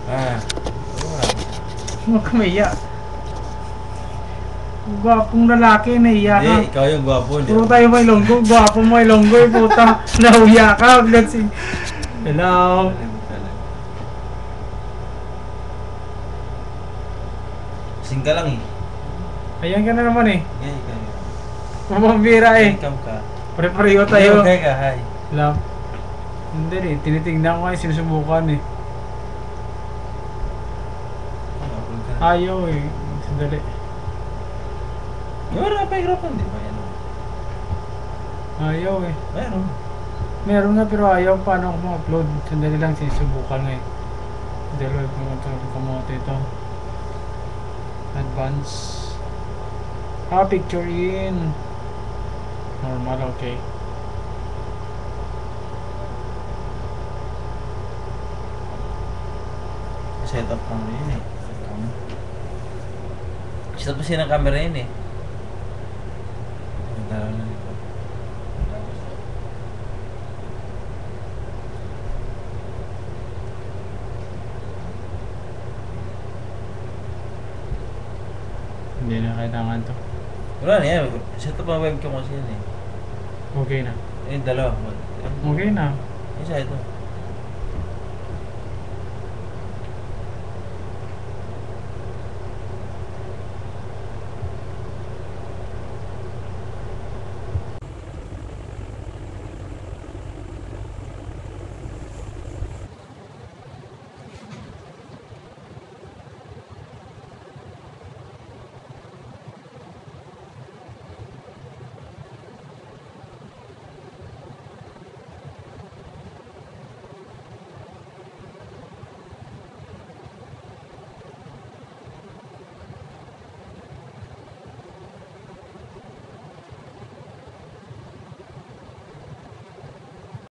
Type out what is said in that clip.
Ah. Huwag ka maiya. Gwapong lalaki, naiya ka. Hindi, ikaw yung gwapo. Puro tayo may longgo. Gwapo mo may longgo. Puta. Nahuya ka. Hello. Sing ka lang eh. Ayan ka na naman eh. Okay, ikaw. Mamambira eh. Welcome ka. Pare-pareho tayo. Okay ka, hi. Love. Hindi eh. Tinitingnan ko nga sinusubukan eh. Ayaw eh. Sandali. Meron na pahirapan, di ba? Yan. Ayaw eh. Meron. Meron na pero ayaw paano ako ma-upload. Sandali lang sinusubukan nga eh. Dalawa yung kamote ito. Advance. Picture in. Normal, okay. Set up lang yun eh. Set up kasi ng camera yun eh. Dalawa na ito. Hindi na kailangan to. Wala na yan. Set up ang webcam kasi yan eh. Okay na. Yung dalawa. Okay na. Isa ito.